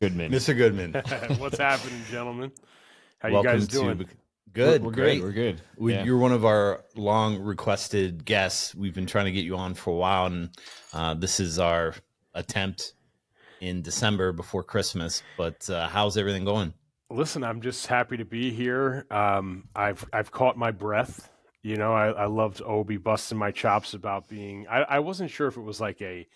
Goodman. Mr. Goodman. What's happening, gentlemen? How Welcome you guys doing? Good. We're Great. good. We're good. Yeah. You're one of our long requested guests. We've been trying to get you on for a while, and this is our attempt in December before Christmas. But how's everything going? Listen, I'm just happy to be here. I've caught my breath. You know, I loved OB busting my chops about being. I wasn't sure if it was like a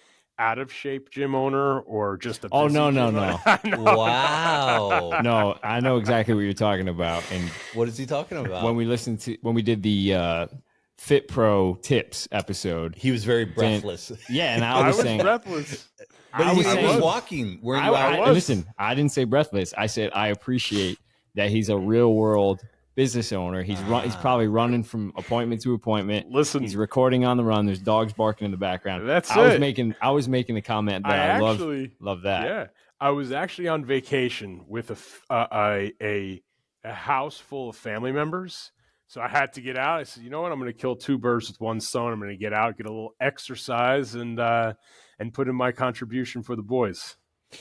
out of shape gym owner or just a. Oh, busy no. gym owner. Wow. No, I know exactly what you're talking about. And What is he talking about? when we did the Fit Pro tips episode, He was very breathless. yeah, and I I was was saying, breathless. But he was saying- walking. Were you I out? was. listen, I didn't say breathless. I said I appreciate that he's a real world business owner. He's probably running from appointment to appointment. Listen, He's recording on the run. There's dogs barking in the background. That's I it. I was making a comment that I love that. Yeah, I was actually on vacation with a house full of family members, so I had to get out. I said, you know what, I'm going to kill two birds with one stone. I'm going to get out, get a little exercise, and put in my contribution for the boys.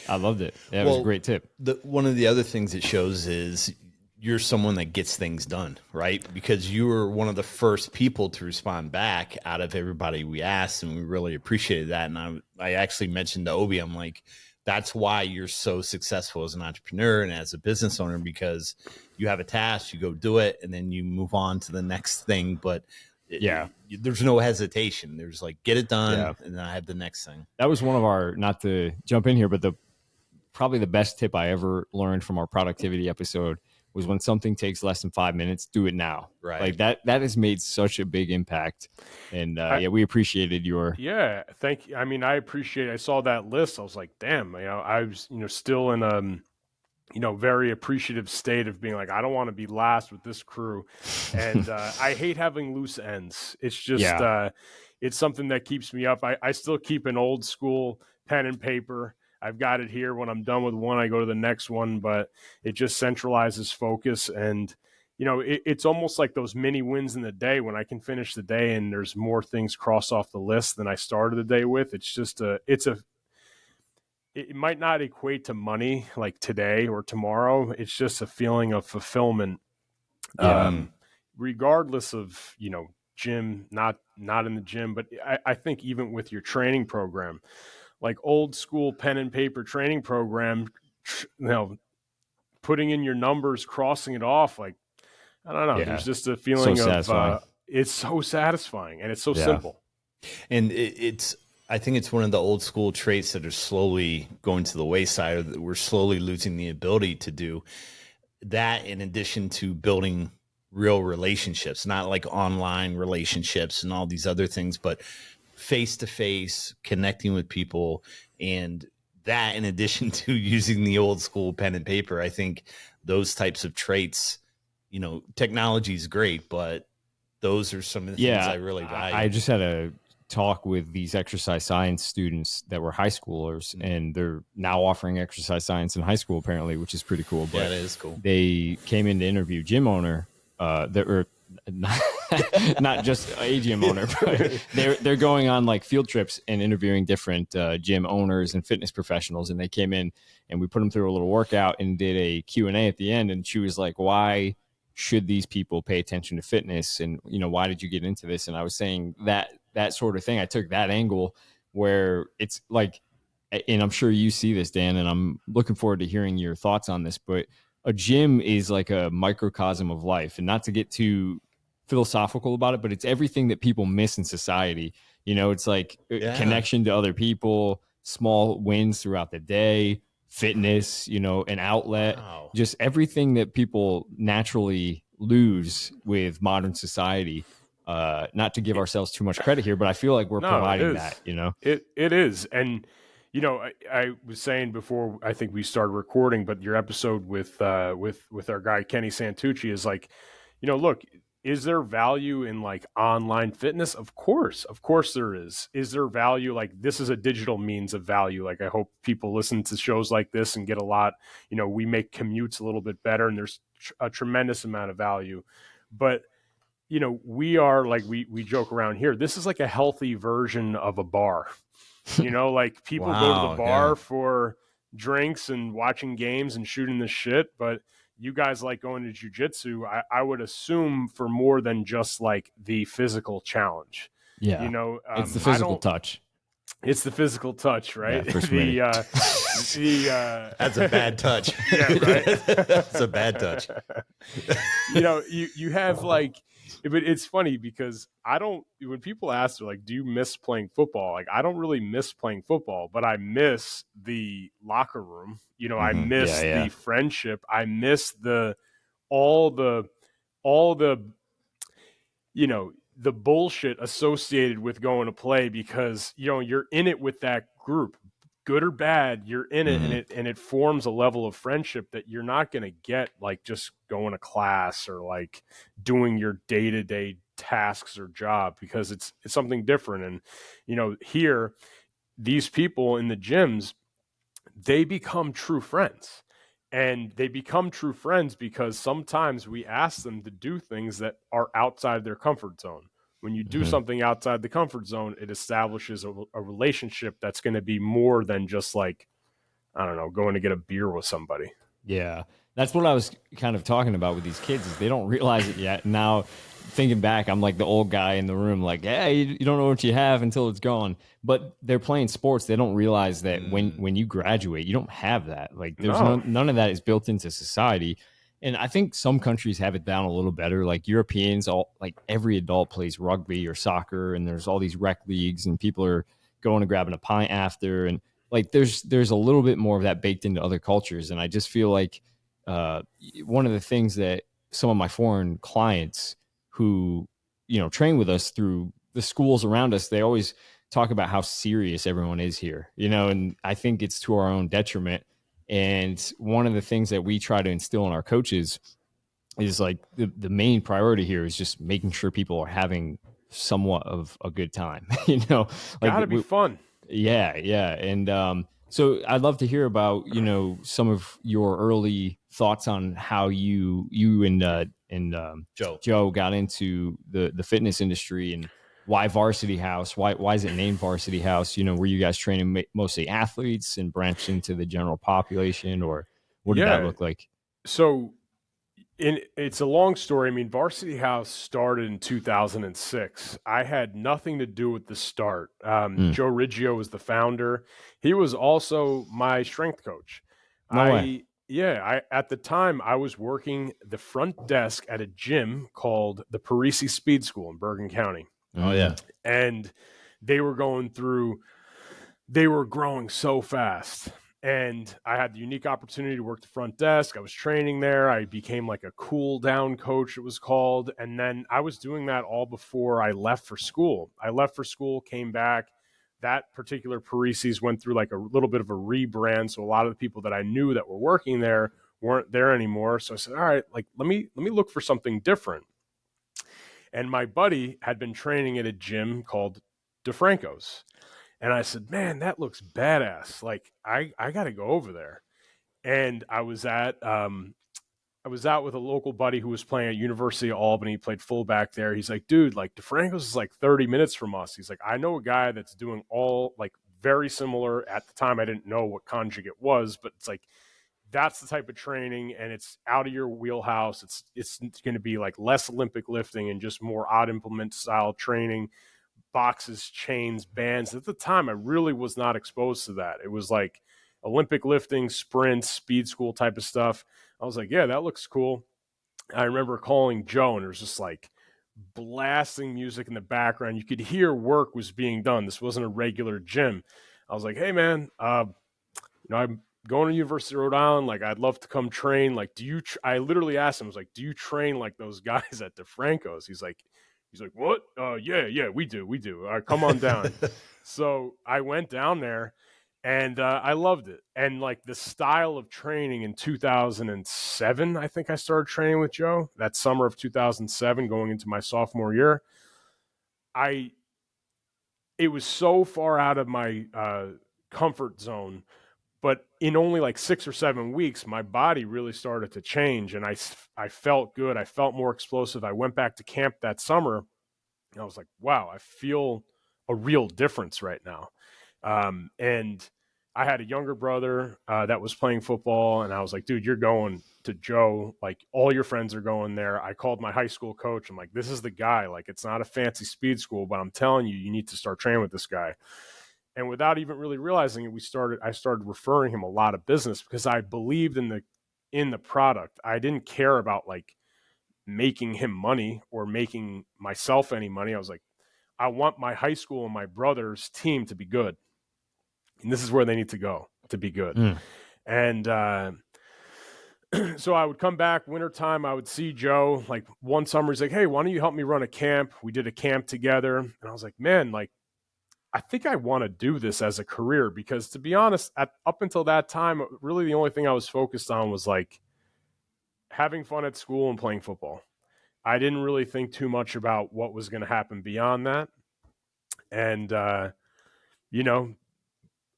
I loved it. That was a great tip. One of the other things it shows is you're someone that gets things done, right? Because you were one of the first people to respond back out of everybody we asked, and we really appreciated that. And I actually mentioned to Obi, I'm like, that's why you're so successful as an entrepreneur and as a business owner, because you have a task, you go do it, and then you move on to the next thing. But there's no hesitation. There's like, get it done, and then I have the next thing. That was one of our, not to jump in here, but probably the best tip I ever learned from our productivity episode was when something takes less than 5 minutes, do it now. Right. Like that has made such a big impact. And we appreciated your. Yeah. Thank you. I mean, I saw that list. I was like, damn, I was, still in a, very appreciative state of being like, I don't want to be last with this crew. And I hate having loose ends. It's just, it's something that keeps me up. I still keep an old school pen and paper. I've got it here. When I'm done with one, I go to the next one, but it just centralizes focus. And, it's almost like those mini wins in the day when I can finish the day and there's more things crossed off the list than I started the day with. It's just it might not equate to money like today or tomorrow. It's just a feeling of fulfillment. Regardless of, gym, not in the gym, but I think even with your training program, like old school pen and paper training program, putting in your numbers, crossing it off, like, I don't know. There's just a feeling of it's so satisfying and it's so simple. And I think it's one of the old school traits that are slowly going to the wayside, or that we're slowly losing the ability to do that, in addition to building real relationships, not like online relationships and all these other things, but face-to-face connecting with people. And that, in addition to using the old school pen and paper, I think those types of traits, technology is great, but those are some of the things I really value. I just had a talk with these exercise science students that were high schoolers, and they're now offering exercise science in high school, apparently, which is pretty cool. But that is cool. They came in to interview gym owner that were not just a gym owner, but they're going on like field trips and interviewing different gym owners and fitness professionals. And they came in and we put them through a little workout and did a Q&A at the end. And she was like, why should these people pay attention to fitness? And, why did you get into this? And I was saying that sort of thing. I took that angle where it's like, and I'm sure you see this, Dan, and I'm looking forward to hearing your thoughts on this, but a gym is like a microcosm of life. And not to get too philosophical about it, but it's everything that people miss in society. It's like connection to other people, small wins throughout the day, fitness, an outlet, just everything that people naturally lose with modern society. Not to give ourselves too much credit here, but I feel like we're providing that, It is. And, I was saying before, I think we started recording, but your episode with our guy, Kenny Santucci, is like, look, is there value in like online fitness? Of course there is. Is there value? Like, this is a digital means of value. Like, I hope people listen to shows like this and get a lot, we make commutes a little bit better, and there's a tremendous amount of value. But, we are like, we joke around here. This is like a healthy version of a bar. Like, people go to the bar for drinks and watching games and shooting the shit, but you guys like going to jiu-jitsu, I would assume, for more than just like the physical challenge. Yeah. You know, It's the physical touch. It's the physical touch, right? Yeah, for Smitty. That's a bad touch. Yeah, right. That's a bad touch. You know, you have like, but it's funny because when people ask, like, do you miss playing football? Like, I don't really miss playing football, but I miss the locker room. You know, I miss the friendship. I miss all the, you know, the bullshit associated with going to play, because, you know, you're in it with that group, good or bad, you're in it, and it forms a level of friendship that you're not going to get like just going to class or like doing your day-to-day tasks or job, because it's something different. And, you know, here, these people in the gyms, they become true friends. And they become true friends because sometimes we ask them to do things that are outside their comfort zone. When you do something outside the comfort zone, it establishes a relationship that's going to be more than just like, I don't know, going to get a beer with somebody. Yeah. That's what I was kind of talking about with these kids, is they don't realize it yet. Now, thinking back, I'm like the old guy in the room, like, hey, you don't know what you have until it's gone. But they're playing sports. They don't realize that when you graduate, you don't have that. Like, there's none of that is built into society. And I think some countries have it down a little better. Like Europeans, like every adult plays rugby or soccer, and there's all these rec leagues, and people are going and grabbing a pint after. And like, there's a little bit more of that baked into other cultures. And I just feel like one of the things that some of my foreign clients who, you know, train with us through the schools around us, they always talk about how serious everyone is here, you know, and I think it's to our own detriment. And one of the things that we try to instill in our coaches is like the main priority here is just making sure people are having somewhat of a good time, you know, like gotta be fun. Yeah. And so I'd love to hear about, you know, some of your early thoughts on how you and Joe got into the fitness industry, and why Varsity House, why is it named Varsity House? You know, were you guys training mostly athletes and branched into the general population, or what did that look like? So it's a long story. I mean, Varsity House started in 2006. I had nothing to do with the start. Joe Riggio was the founder. He was also my strength coach. No way. At the time, I was working the front desk at a gym called the Parisi Speed School in Bergen County. Oh, yeah. And they were growing so fast. And I had the unique opportunity to work the front desk. I was training there. I became like a cool down coach, it was called. And then I was doing that all before I left for school. I left for school, came back. That particular Parisi's went through like a little bit of a rebrand. So a lot of the people that I knew that were working there weren't there anymore. So I said, all right, like, let me look for something different. And my buddy had been training at a gym called DeFranco's. And I said, man, that looks badass. Like, I got to go over there. And I was out with a local buddy who was playing at University of Albany. He played fullback there. He's like, dude, like DeFranco's is like 30 minutes from us. He's like, I know a guy that's doing all like very similar. At the time, I didn't know what conjugate was, but it's like, that's the type of training, and it's out of your wheelhouse. It's going to be like less Olympic lifting and just more odd implement style training. Boxes, chains, bands. At the time, I really was not exposed to that. It was like Olympic lifting, sprints, speed school type of stuff. I was like, yeah, that looks cool. I remember calling Joe, and it was just like blasting music in the background. You could hear work was being done. This wasn't a regular gym. I was like, hey, man, I'm going to University of Rhode Island. Like, I'd love to come train. Like, I literally asked him, I was like, do you train like those guys at DeFranco's? He's like, what? Yeah, we do. All right, come on down. So I went down there, and I loved it. And like the style of training in 2007, I think I started training with Joe that summer of 2007, going into my sophomore year. It was so far out of my comfort zone, but in only like 6 or 7 weeks, my body really started to change, and I felt good. I felt more explosive. I went back to camp that summer, and I was like, wow, I feel a real difference right now. And I had a younger brother that was playing football, and I was like, dude, you're going to Joe. Like, all your friends are going there. I called my high school coach. I'm like, this is the guy. Like, it's not a fancy speed school, but I'm telling you, you need to start training with this guy. And without even really realizing it, I started referring him a lot of business because I believed in the product. I didn't care about like making him money or making myself any money. I was like, I want my high school and my brother's team to be good. And this is where they need to go to be good. And so I would come back wintertime. I would see Joe. Like one summer, he's like, hey, why don't you help me run a camp? We did a camp together. And I was like, man, like, I think I want to do this as a career because, to be honest, up until that time, really the only thing I was focused on was like having fun at school and playing football. I didn't really think too much about what was going to happen beyond that. And, you know,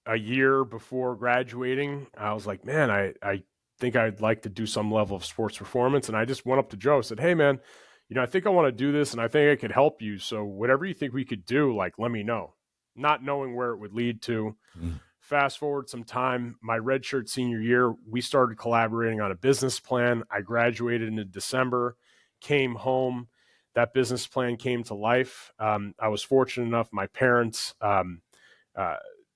a year before graduating, I was like, man, I think I'd like to do some level of sports performance. And I just went up to Joe and said, hey, man, you know, I think I want to do this and I think I could help you. So whatever you think we could do, like, let me know. Not knowing where it would lead to. Fast forward some time, my redshirt senior year, we started collaborating on a business plan. I graduated in December, came home. That business plan came to life. I was fortunate enough, my parents,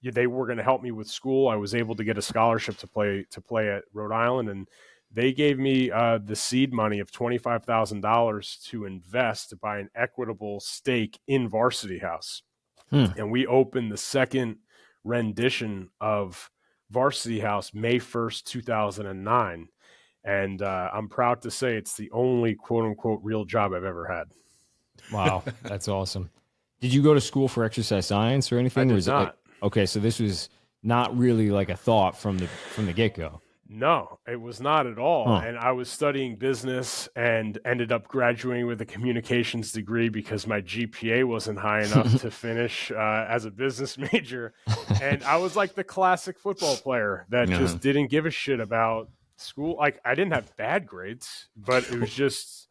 they were going to help me with school. I was able to get a scholarship to play at Rhode Island, and they gave me the seed money of $25,000 to invest to buy an equitable stake in Varsity House. And we opened the second rendition of Varsity House May 1st, 2009. And I'm proud to say it's the only quote unquote real job I've ever had. Wow. That's awesome. Did you go to school for exercise science or anything? I did not. Like, okay. So this was not really like a thought from the get-go. No, it was not at all. And I was studying business and ended up graduating with a communications degree because my GPA wasn't high enough to finish as a business major. And I was like the classic football player that just didn't give a shit about school. Like, I didn't have bad grades, but it was just,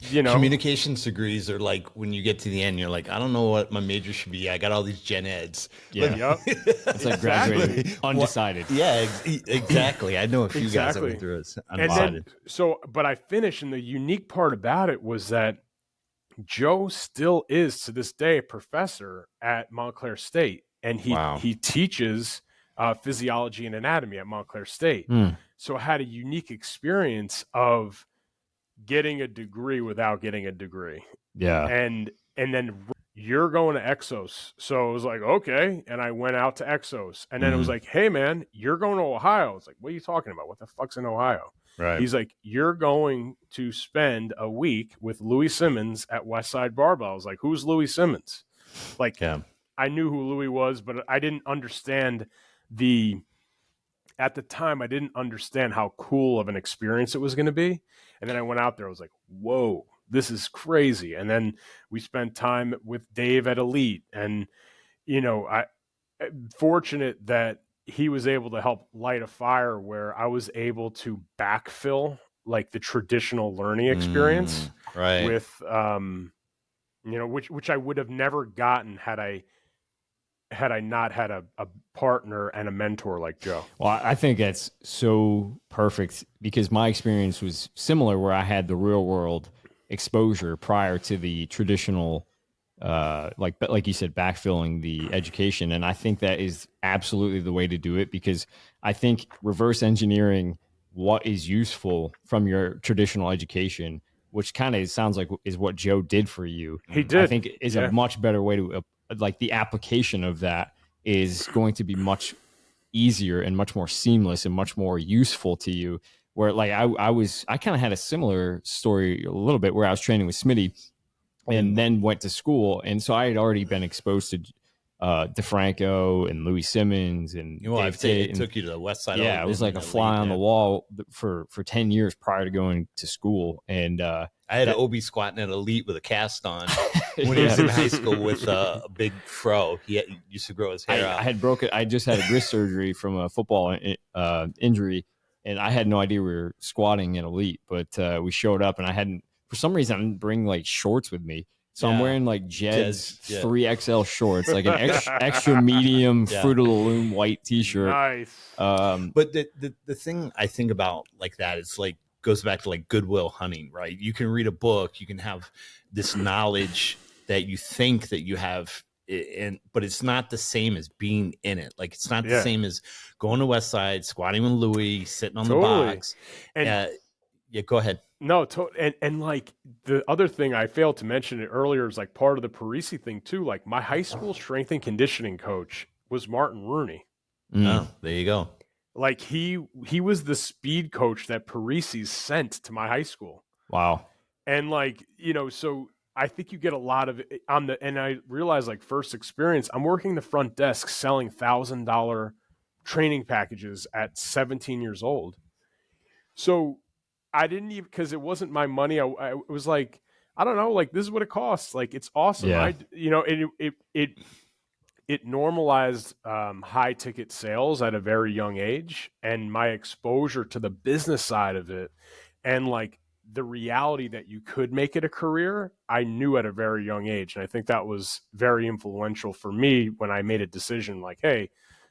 you know. Communications degrees are like when you get to the end, you're like, I don't know what my major should be. I got all these gen eds. Yeah. It's like graduating undecided. Yeah, exactly. I know a few guys that went through it undecided. But I finished, and the unique part about it was that Joe still is to this day a professor at Montclair State, and he teaches physiology and anatomy at Montclair State. So I had a unique experience of getting a degree without getting a degree. Yeah. And then you're going to Exos. So it was like, okay. And I went out to Exos. And then it was like, hey man, you're going to Ohio. It's like, what are you talking about? What the fuck's in Ohio? Right. He's like, you're going to spend a week with Louis Simmons at Westside Barbell. I was like, who's Louis Simmons? Like, I knew who Louis was, but I didn't understand at the time, I didn't understand how cool of an experience it was going to be. And then I went out there. I was like, whoa, this is crazy. And then we spent time with Dave at Elite. And, you know, fortunate that he was able to help light a fire where I was able to backfill like the traditional learning experience with, you know, which I would have never gotten had I not had a partner and a mentor like Joe. Well, I think that's so perfect because my experience was similar where I had the real world exposure prior to the traditional, like you said, backfilling the education. And I think that is absolutely the way to do it because I think reverse engineering what is useful from your traditional education, which kind of sounds like is what Joe did for you. He did. I think is a much better way to like the application of that is going to be much easier and much more seamless and much more useful to you. Where like I kind of had a similar story a little bit where I was training with Smitty and then went to school. And so I had already been exposed to DeFranco and Louis Simmons and Dave Tate. It took you to the west side. Yeah, it was like a fly on the wall for 10 years prior to going to school. And I had an OB squatting at Elite with a cast on when he was in high school with a big fro. He used to grow his hair out. I just had a wrist surgery from a football injury, and I had no idea we were squatting at Elite. But we showed up, and for some reason, I didn't bring like shorts with me. So I'm Yeah. wearing like Jed's Jed's, yeah. 3XL shorts, like an extra medium Yeah. Fruit of the Loom white t-shirt. Nice. But the thing I think about like that is like goes back to like Goodwill Hunting, right? You can read a book, you can have this knowledge that you think that you have, but it's not the same as being in it. Like it's not the Yeah. same as going to West Side, squatting with Louis, sitting on Totally. the box. And Yeah, go ahead. no, and like the other thing I failed to mention it earlier is like part of the Parisi thing too. Like my high school strength and conditioning coach was Martin Rooney. Oh, there you go. Like he was the speed coach that Parisi sent to my high school. Wow. And like, you know, so I think you get a lot of it and I realized like first experience, I'm working the front desk selling $1,000 training packages at 17 years old. So I didn't even, because it wasn't my money. I was like, I don't know, like this is what it costs. Like it's awesome. Yeah. It normalized high ticket sales at a very young age, and my exposure to the business side of it, and like the reality that you could make it a career, I knew at a very young age, and I think that was very influential for me when I made a decision. Like, hey,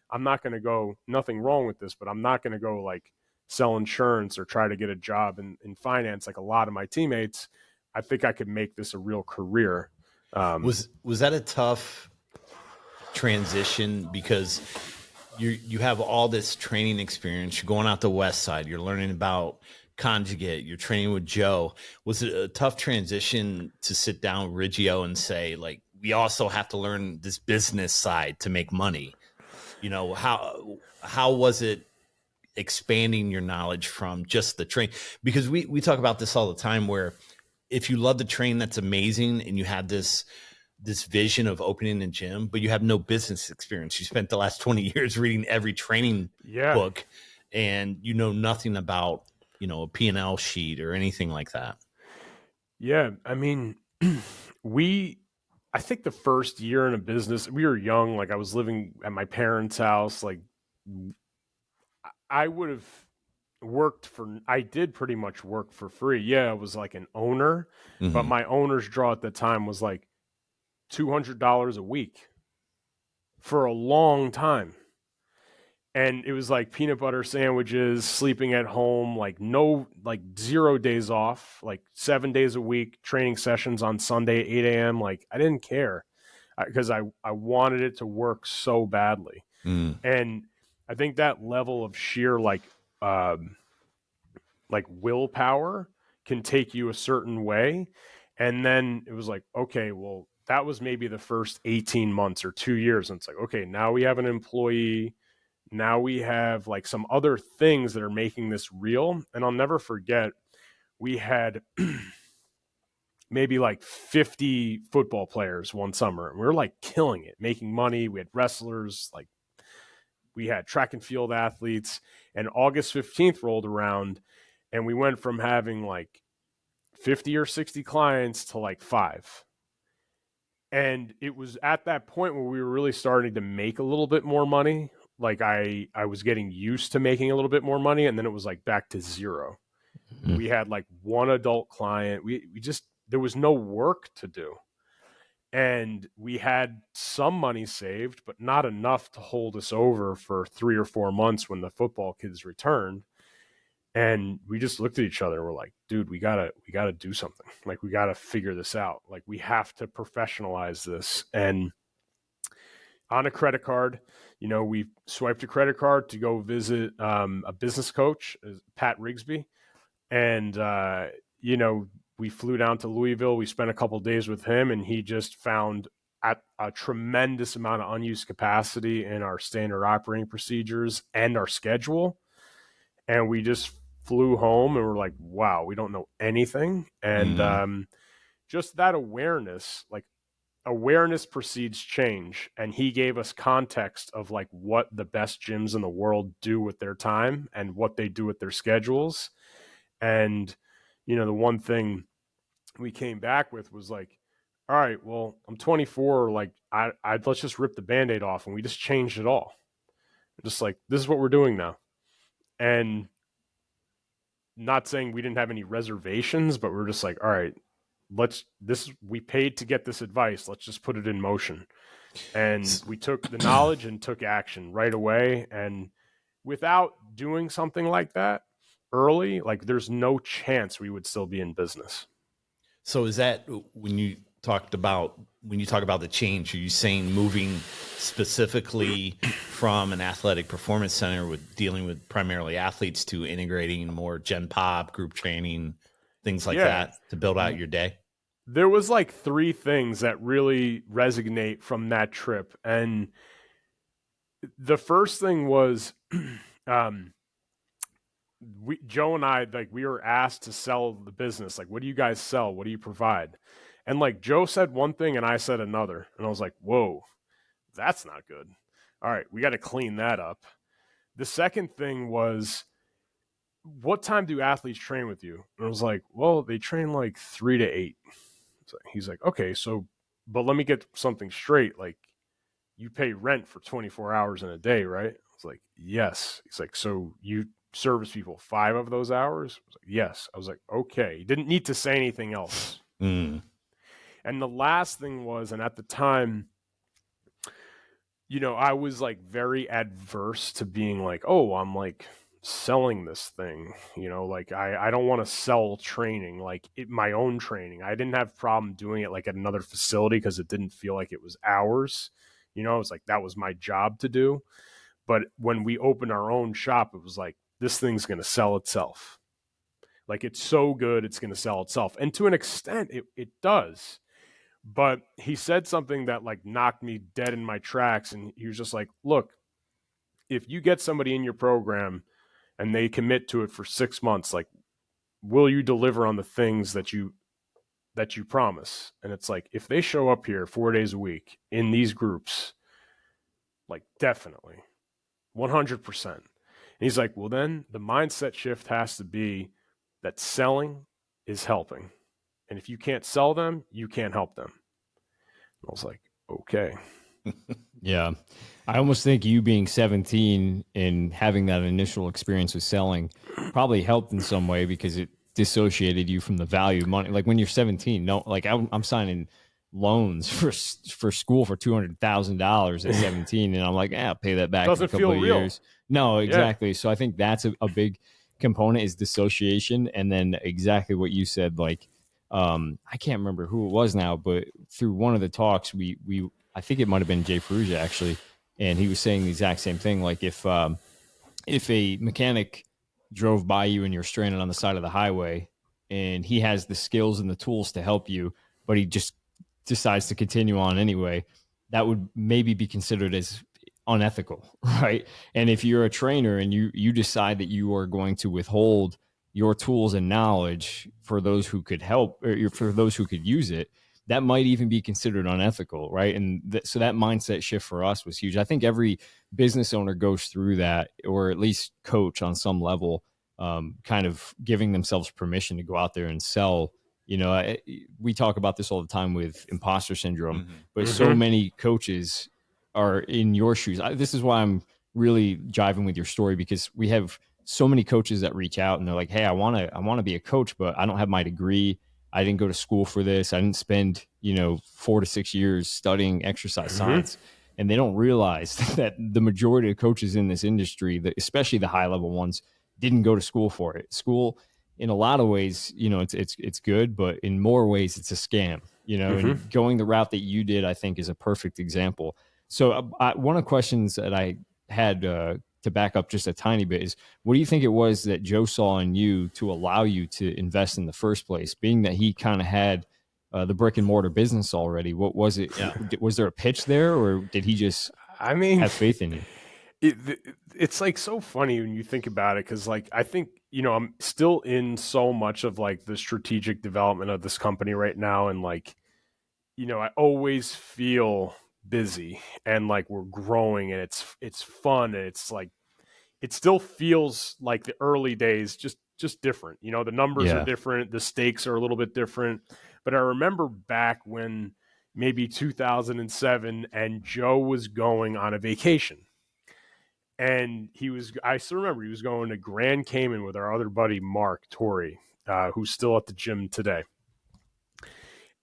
I'm not going to go. Nothing wrong with this, but I'm not going to go like sell insurance or try to get a job in finance like a lot of my teammates. I think I could make this a real career. Was that a tough transition, because you have all this training experience, you're going out the West Side, you're learning about conjugate, you're training with Joe. Was it a tough transition to sit down with Riggio and say, like, we also have to learn this business side to make money? You know, how was it expanding your knowledge from just the train? Because we talk about this all the time, where if you love the train, that's amazing, and you have this vision of opening a gym, but you have no business experience. You spent the last 20 years reading every training book, and you know nothing about, you know, a P&L sheet or anything like that. Yeah. I mean, I think the first year in a business, we were young. Like I was living at my parents' house. Like I would have I did pretty much work for free. Yeah. I was like an owner, but my owner's draw at the time was like $200 a week for a long time. And it was like peanut butter sandwiches, sleeping at home, like 0 days off, like 7 days a week, training sessions on Sunday at 8 a.m. Like I didn't care because I wanted it to work so badly. And I think that level of sheer like willpower can take you a certain way. And then it was like, okay, well, that was maybe the first 18 months or 2 years. And it's like, okay, now we have an employee. Now we have like some other things that are making this real. And I'll never forget, we had maybe like 50 football players one summer, and we were like killing it, making money. We had wrestlers, like we had track and field athletes, and August 15th rolled around, and we went from having like 50 or 60 clients to like 5. And it was at that point where we were really starting to make a little bit more money. Like I was getting used to making a little bit more money, and then it was like back to zero. We had like one adult client. There was no work to do. And we had some money saved, but not enough to hold us over for 3 or 4 months when the football kids returned. And we just looked at each other and we're like, dude, we gotta do something. Like we gotta figure this out. Like we have to professionalize this. And on a credit card, you know, we swiped a credit card to go visit a business coach, Pat Rigsby. And, you know, we flew down to Louisville. We spent a couple of days with him, and he just found a tremendous amount of unused capacity in our standard operating procedures and our schedule. And we just flew home and we're like, wow, we don't know anything. And just that awareness, like awareness precedes change. And he gave us context of like what the best gyms in the world do with their time and what they do with their schedules. And, you know, the one thing we came back with was like, all right, well, I'm 24. Like let's just rip the Band-Aid off. And we just changed it all. Just like, this is what we're doing now. And not saying we didn't have any reservations, but we're just like, all right, we paid to get this advice. Let's just put it in motion. And we took the knowledge and took action right away. And without doing something like that early, like there's no chance we would still be in business. So is that when you talk about the change, are you saying moving specifically from an athletic performance center with dealing with primarily athletes to integrating more Gen Pop, group training, things like that to build out your day? There was like 3 things that really resonate from that trip. And the first thing was, Joe and I, like, we were asked to sell the business. Like, what do you guys sell? What do you provide? And like Joe said one thing and I said another. And I was like, whoa, that's not good. All right, we got to clean that up. The second thing was, what time do athletes train with you? And I was like, well, they train like 3 to 8. So he's like, okay, so, but let me get something straight. Like, you pay rent for 24 hours in a day, right? I was like, yes. He's like, so you service people 5 of those hours? I was like, yes. I was like, okay. He didn't need to say anything else. Mm. And the last thing was, and at the time, you know, I was like very adverse to being like, oh, I'm like selling this thing, you know, like I don't want to sell training, like my own training. I didn't have a problem doing it like at another facility because it didn't feel like it was ours. You know, it was like that was my job to do. But when we opened our own shop, it was like, this thing's going to sell itself. Like, it's so good, it's going to sell itself. And to an extent, it does. But he said something that like knocked me dead in my tracks. And he was just like, look, if you get somebody in your program and they commit to it for 6 months, like, will you deliver on the things that you promise? And it's like, if they show up here 4 days a week in these groups, like, definitely 100%. And he's like, well, then the mindset shift has to be that selling is helping. And if you can't sell them, you can't help them. And I was like, okay. Yeah. I almost think you being 17 and having that initial experience with selling probably helped in some way because it dissociated you from the value of money. Like when you're 17, no, like I'm signing loans for school for $200,000 at 17. And I'm like, I'll pay that back in a couple of years. No, exactly. Yeah. So I think that's a big component is dissociation. And then exactly what you said, like, I can't remember who it was now, but through one of the talks, I think it might've been Jay Perugia actually. And he was saying the exact same thing. Like if a mechanic drove by you and you're stranded on the side of the highway and he has the skills and the tools to help you, but he just decides to continue on anyway, that would maybe be considered as unethical, right? And if you're a trainer and you decide that you are going to withhold your tools and knowledge for those who could help or for those who could use it, that might even be considered unethical, right? And so that mindset shift for us was huge. I think every business owner goes through that, or at least coach on some level, kind of giving themselves permission to go out there and sell. You know, we talk about this all the time with imposter syndrome, but so many coaches are in your shoes. This is why I'm really jiving with your story, because we have so many coaches that reach out and they're like, hey, I want to be a coach, but I don't have my degree. I didn't go to school for this. I didn't spend, 4 to 6 years studying exercise science. And they don't realize that the majority of coaches in this industry, especially the high level ones, didn't go to school for it. School, in a lot of ways, it's good, but in more ways, it's a scam. And going the route that you did, I think, is a perfect example. So one of the questions that I had to back up just a tiny bit is, what do you think it was that Joe saw in you to allow you to invest in the first place, being that he kind of had the brick and mortar business already? What was it? Yeah. Was there a pitch there, or did he just have faith in you? It's like so funny when you think about it, because like I think I'm still in so much of like the strategic development of this company right now, and like I always feel busy and like we're growing and it's fun, and it's like it still feels like the early days, just different. The numbers are different, the stakes are a little bit different. But I remember back when maybe 2007, and Joe was going on a vacation. And I still remember he was going to Grand Cayman with our other buddy, Mark Torrey, who's still at the gym today.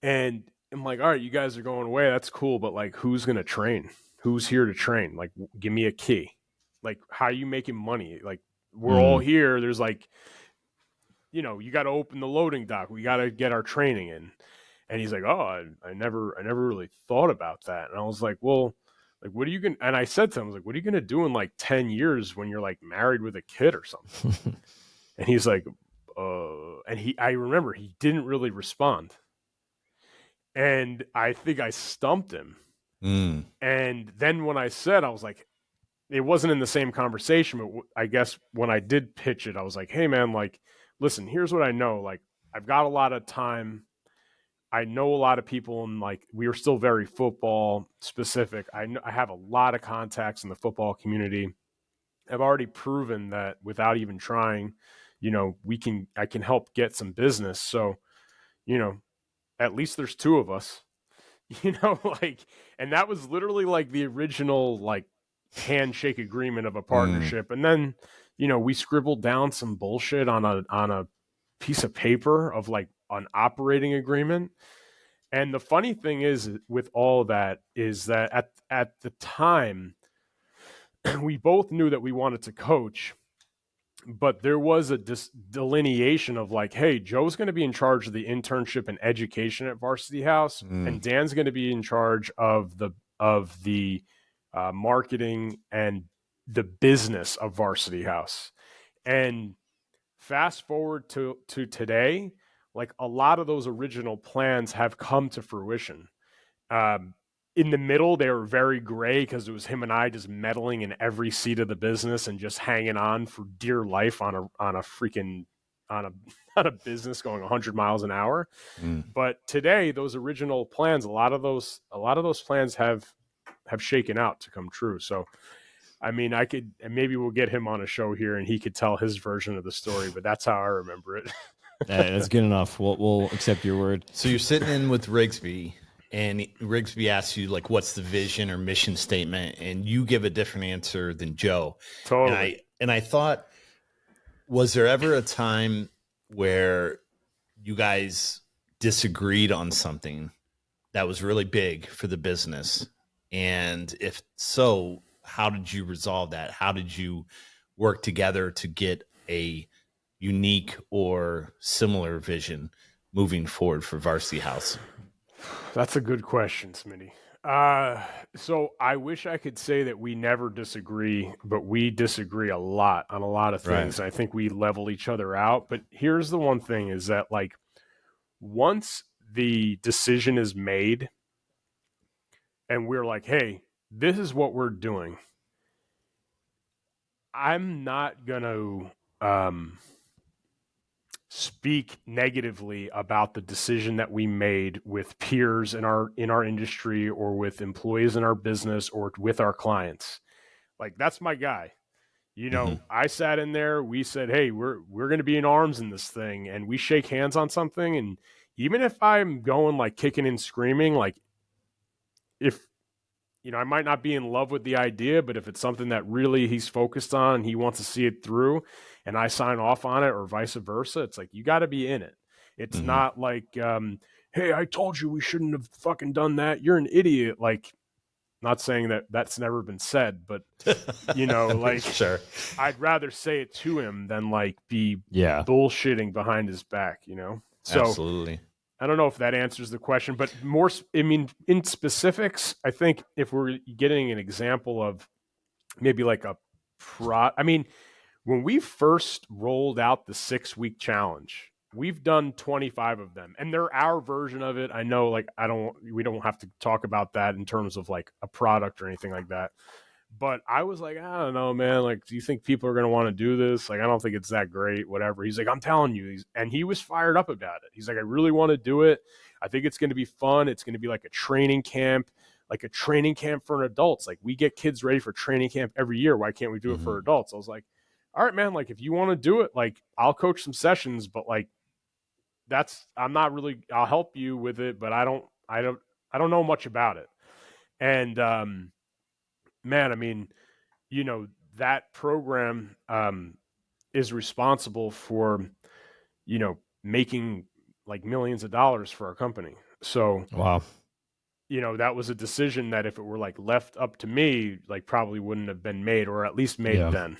And I'm like, all right, you guys are going away. That's cool. But like, who's going to train? Who's here to train? Like, give me a key. Like, how are you making money? Like, we're all here. There's like, you know, you got to open the loading dock. We got to get our training in. And he's like, oh, I never really thought about that. And I was like, well, like, what are you going to, and I said to him, I was like, what are you going to do in like 10 years when you're like married with a kid or something? And he's like, and I remember he didn't really respond. And I think I stumped him. And then when I said, I was like, it wasn't in the same conversation, but I guess when I did pitch it, I was like, hey man, like, listen, here's what I know. Like, I've got a lot of time. I know a lot of people, and like, we are still very football specific. I have a lot of contacts in the football community. I've already proven that without even trying, you know, I can help get some business. So, you know, at least there's two of us, you know, like, and that was literally like the original, like, handshake agreement of a partnership. And then, you know, we scribbled down some bullshit on a piece of paper of like an operating agreement. And the funny thing is with all that is that at the time, we both knew that we wanted to coach, but there was a delineation of like, hey, Joe's going to be in charge of the internship and education at Varsity House, and Dan's going to be in charge of the marketing and the business of Varsity House. And fast forward to today, like a lot of those original plans have come to fruition. In the middle, they were very gray because it was him and I just meddling in every seat of the business and just hanging on for dear life on a business going 100 miles an hour. But today, those original plans, a lot of those plans have shaken out to come true. So, I mean, and maybe we'll get him on a show here and he could tell his version of the story, but that's how I remember it. That's good enough. We'll accept your word. So you're sitting in with Rigsby, and Rigsby asks you, like, what's the vision or mission statement? And you give a different answer than Joe. Totally. And I thought, was there ever a time where you guys disagreed on something that was really big for the business? And if so, how did you resolve that? How did you work together to get a unique or similar vision moving forward for Varsity House? That's a good question, Smitty. So I wish I could say that we never disagree, but we disagree a lot on a lot of things. Right. I think we level each other out. But here's the one thing is that, like, once the decision is made and we're like, hey, this is what we're doing, I'm not going to speak negatively about the decision that we made with peers in our industry or with employees in our business or with our clients. Like, that's my guy. You know, I sat in there, we said, hey, we're going to be in arms in this thing, and we shake hands on something. And even if I'm going like kicking and screaming, like, if, you know, I might not be in love with the idea, but if it's something that really he's focused on, he wants to see it through, and I sign off on it, or vice versa, it's like, you got to be in it. It's not like, hey, I told you we shouldn't have fucking done that. You're an idiot. Like, not saying that that's never been said, but, you know, like, sure, I'd rather say it to him than like be bullshitting behind his back, you know? So, absolutely. I don't know if that answers the question, but more, I mean, in specifics, I think if we're getting an example of maybe like I mean, when we first rolled out the 6-week challenge, we've done 25 of them, and they're our version of it. I know, like, we don't have to talk about that in terms of like a product or anything like that. But I was like, I don't know, man. Like, do you think people are going to want to do this? Like, I don't think it's that great, whatever. He's like, I'm telling you. And he was fired up about it. He's like, I really want to do it. I think it's going to be fun. It's going to be like a training camp for adults. Like, we get kids ready for training camp every year. Why can't we do it for adults? I was like, all right, man. Like, if you want to do it, like, I'll coach some sessions, but like, I'll help you with it, but I don't know much about it. And, man, I mean, you know, that program is responsible for, you know, making like millions of dollars for our company. So, Wow. that was a decision that if it were like left up to me, like probably wouldn't have been made, or at least made then.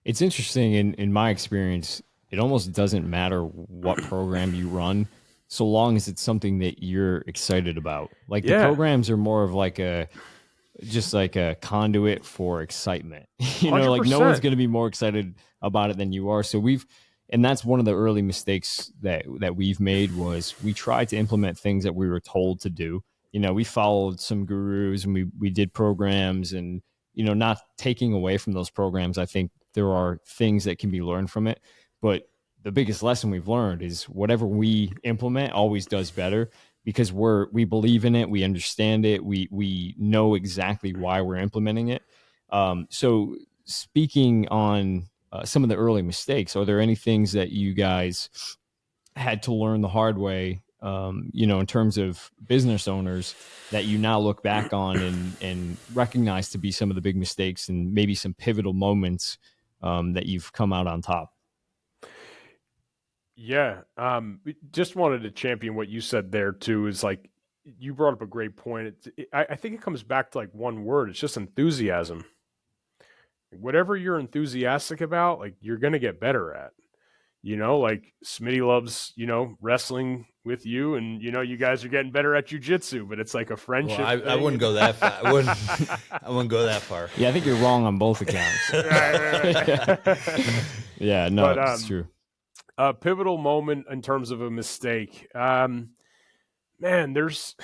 It's interesting in my experience, it almost doesn't matter what program you run, so long as it's something that you're excited about. Like the programs are more of like just like a conduit for excitement. Like no one's 100%. going to be more excited about it than you are. So and that's one of the early mistakes that we've made was we tried to implement things that we were told to do. We followed some gurus and we did programs and, not taking away from those programs. I think there are things that can be learned from it, but the biggest lesson we've learned is whatever we implement always does better because we believe in it, we understand it, we know exactly why we're implementing it. So speaking on some of the early mistakes, are there any things that you guys had to learn the hard way, in terms of business owners that you now look back on and recognize to be some of the big mistakes and maybe some pivotal moments that you've come out on top? Yeah. Just wanted to champion what you said there too, is like, you brought up a great point. I think it comes back to like one word. It's just enthusiasm. Whatever you're enthusiastic about, like you're going to get better at. Like Smitty loves, wrestling with you, and you guys are getting better at jujitsu, but it's like a friendship. Well, I wouldn't go that far. I wouldn't go that far. Yeah, I think you're wrong on both accounts. Yeah, no, but, it's true. A pivotal moment in terms of a mistake. Man, there's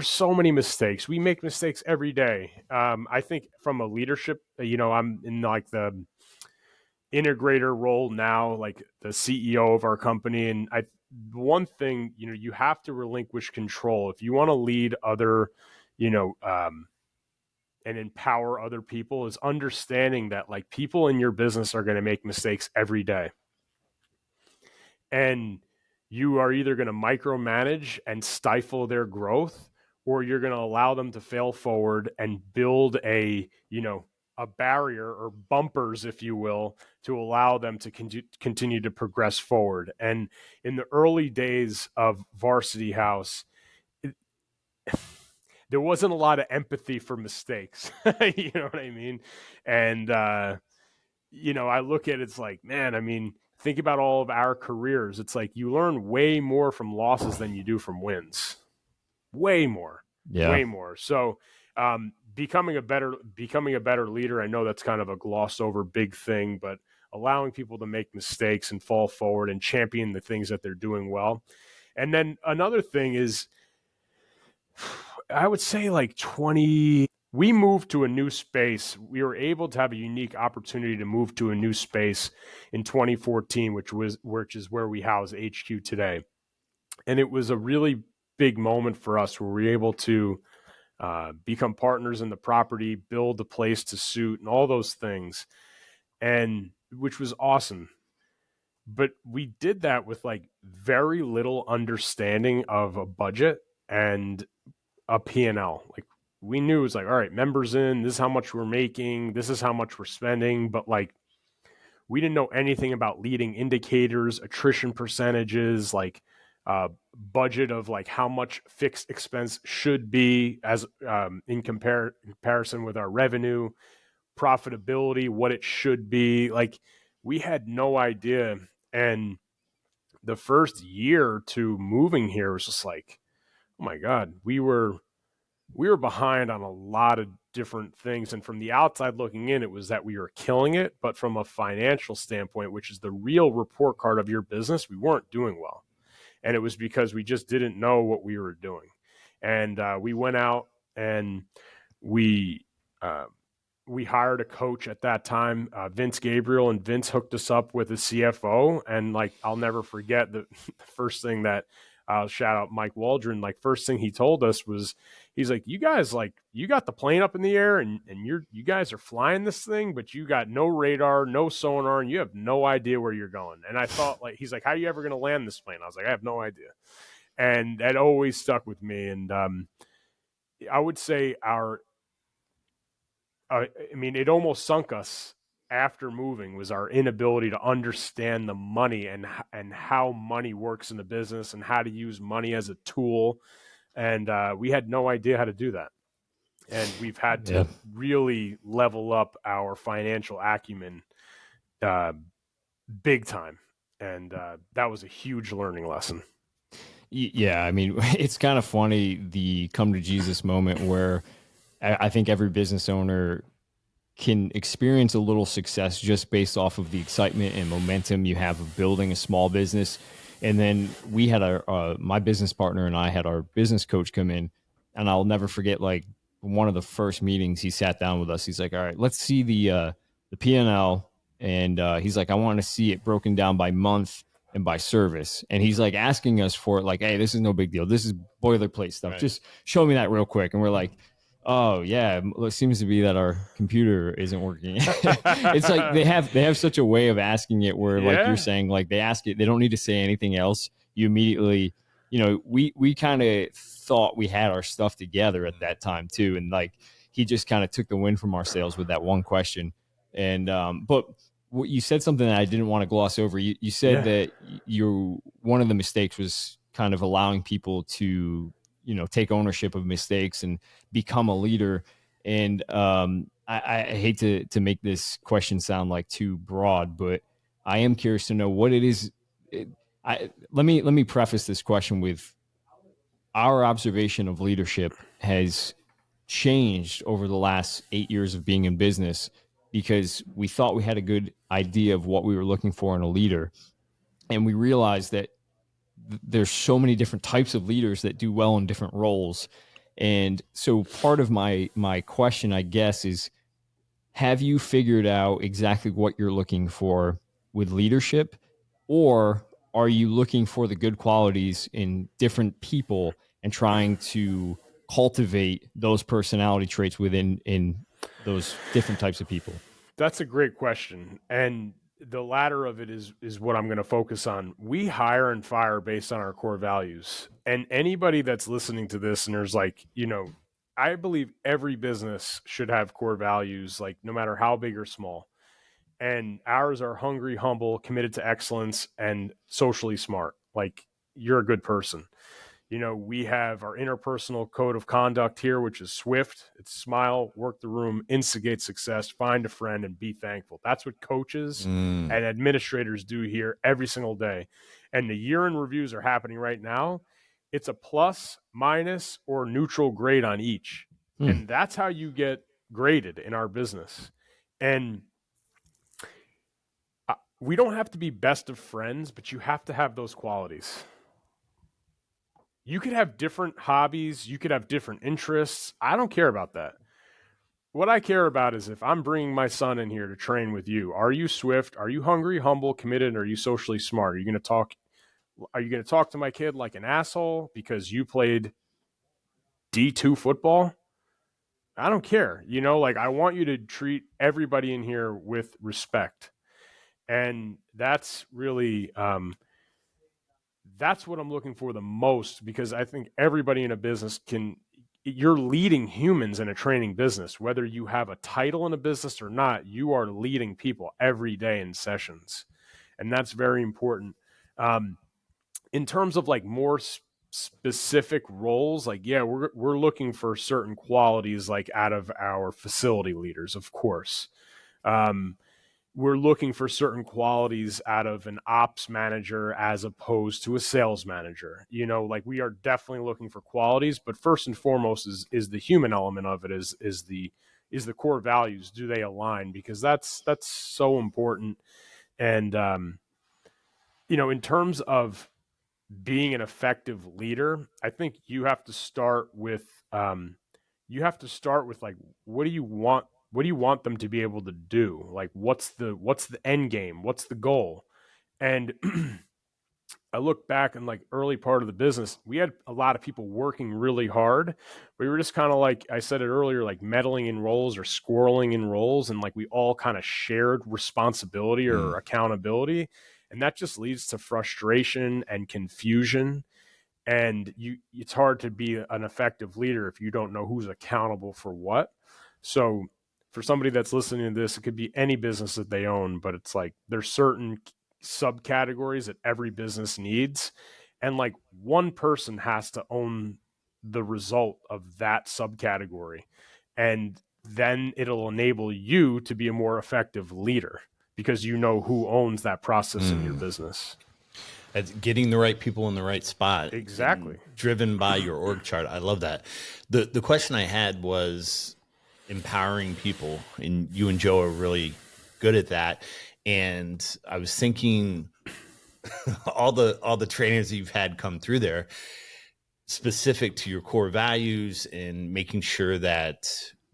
so many mistakes. We make mistakes every day. I think from a leadership, I'm in like the integrator role now, like the CEO of our company. And one thing, you have to relinquish control. If you want to lead other, and empower other people, is understanding that like people in your business are going to make mistakes every day. And you are either going to micromanage and stifle their growth, or you're going to allow them to fail forward and build a barrier or bumpers, if you will, to allow them to continue to progress forward. And in the early days of Varsity House, there wasn't a lot of empathy for mistakes. You know what I mean? And, I look at it's like, man, I mean, think about all of our careers. It's like you learn way more from losses than you do from wins. Way more. Yeah. Way more. So, becoming a better leader, I know that's kind of a glossed over big thing, but allowing people to make mistakes and fall forward and champion the things that they're doing well. And then another thing is, I would say like we moved to a new space. We were able to have a unique opportunity to move to a new space in 2014, which is where we house HQ today. And it was a really big moment for us where we were able to become partners in the property, build the place to suit, and all those things, and which was awesome. But we did that with like very little understanding of a budget and a P&L. Like we knew it was like, all right, members in, this is how much we're making, this is how much we're spending, but like we didn't know anything about leading indicators, attrition percentages, like budget of like how much fixed expense should be as in comparison with our revenue, profitability, what it should be. Like we had no idea. And the first year to moving here was just like, oh my God, we were behind on a lot of different things. And from the outside looking in, it was that we were killing it. But from a financial standpoint, which is the real report card of your business, we weren't doing well. And it was because we just didn't know what we were doing. And we went out and we hired a coach at that time, Vince Gabriel, and Vince hooked us up with a CFO. And like, I'll never forget the first thing that I'll shout out Mike Waldron. Like first thing he told us was, he's like, you guys, like you got the plane up in the air and you guys are flying this thing, but you got no radar, no sonar, and you have no idea where you're going. And I thought like, he's like, how are you ever going to land this plane? I was like, I have no idea. And that always stuck with me. And I would say it almost sunk us after moving was our inability to understand the money and how money works in the business and how to use money as a tool. And we had no idea how to do that. And we've had to really level up our financial acumen big time. And that was a huge learning lesson. Yeah, I mean, it's kind of funny, the come to Jesus moment where I think every business owner can experience a little success just based off of the excitement and momentum you have of building a small business. And then we had my business partner and I had our business coach come in, and I'll never forget, like, one of the first meetings he sat down with us. He's like, all right, let's see the P&L. And he's like, I want to see it broken down by month and by service. And he's like asking us for it, like, hey, this is no big deal. This is boilerplate stuff. Right. Just show me that real quick. And we're like, oh yeah, it seems to be that our computer isn't working. It's like they have such a way of asking it where, like you're saying, like they ask it, they don't need to say anything else. You immediately, we kind of thought we had our stuff together at that time too. And like, he just kind of took the wind from our sails with that one question. And, but you said something that I didn't want to gloss over. You said that one of the mistakes was kind of allowing people to, take ownership of mistakes and become a leader. And I hate to make this question sound like too broad, but I am curious to know what it is. Let me preface this question with our observation of leadership has changed over the last 8 years of being in business, because we thought we had a good idea of what we were looking for in a leader. And we realized that there's so many different types of leaders that do well in different roles. And so part of my question, I guess, is, have you figured out exactly what you're looking for with leadership, or are you looking for the good qualities in different people and trying to cultivate those personality traits in those different types of people? That's a great question. And the latter of it is what I'm going to focus on. We hire and fire based on our core values. And anybody that's listening to this and there's like, I believe every business should have core values, like no matter how big or small. And ours are hungry, humble, committed to excellence, and socially smart. Like, you're a good person. We have our interpersonal code of conduct here, which is SWIFT. It's smile, work the room, instigate success, find a friend, and be thankful. That's what coaches and administrators do here every single day. And the year-end reviews are happening right now. It's a plus, minus, or neutral grade on each. And that's how you get graded in our business. And we don't have to be best of friends, but you have to have those qualities. You could have different hobbies. You could have different interests. I don't care about that. What I care about is, if I'm bringing my son in here to train with you, are you swift? Are you hungry, humble, committed? Or are you socially smart? Are you going to talk to my kid like an asshole because you played D2 football? I don't care. I want you to treat everybody in here with respect. And that's really, that's what I'm looking for the most, because I think everybody in a business you're leading humans in a training business. Whether you have a title in a business or not, you are leading people every day in sessions. And that's very important. In terms of like more specific roles, like, we're looking for certain qualities, like out of our facility leaders, of course. We're looking for certain qualities out of an ops manager as opposed to a sales manager. Like, we are definitely looking for qualities, but first and foremost is the human element of it, is the core values. Do they align? Because that's so important. And, in terms of being an effective leader, I think you have to start with, like, what do you want? What do you want them to be able to do? Like, what's the end game? What's the goal? And I look back in like early part of the business, we had a lot of people working really hard. We were just kind of, like I said it earlier, like meddling in roles or squirreling in roles. And like, we all kind of shared responsibility or accountability. And that just leads to frustration and confusion. And it's hard to be an effective leader if you don't know who's accountable for what. So for somebody that's listening to this, it could be any business that they own, but it's like there's certain subcategories that every business needs. And like one person has to own the result of that subcategory. And then it'll enable you to be a more effective leader because you know who owns that process in your business. It's getting the right people in the right spot. Exactly. Driven by your org chart. I love that. The question I had was empowering people, and you and Joe are really good at that. And I was thinking all the trainers you've had come through there, specific to your core values and making sure that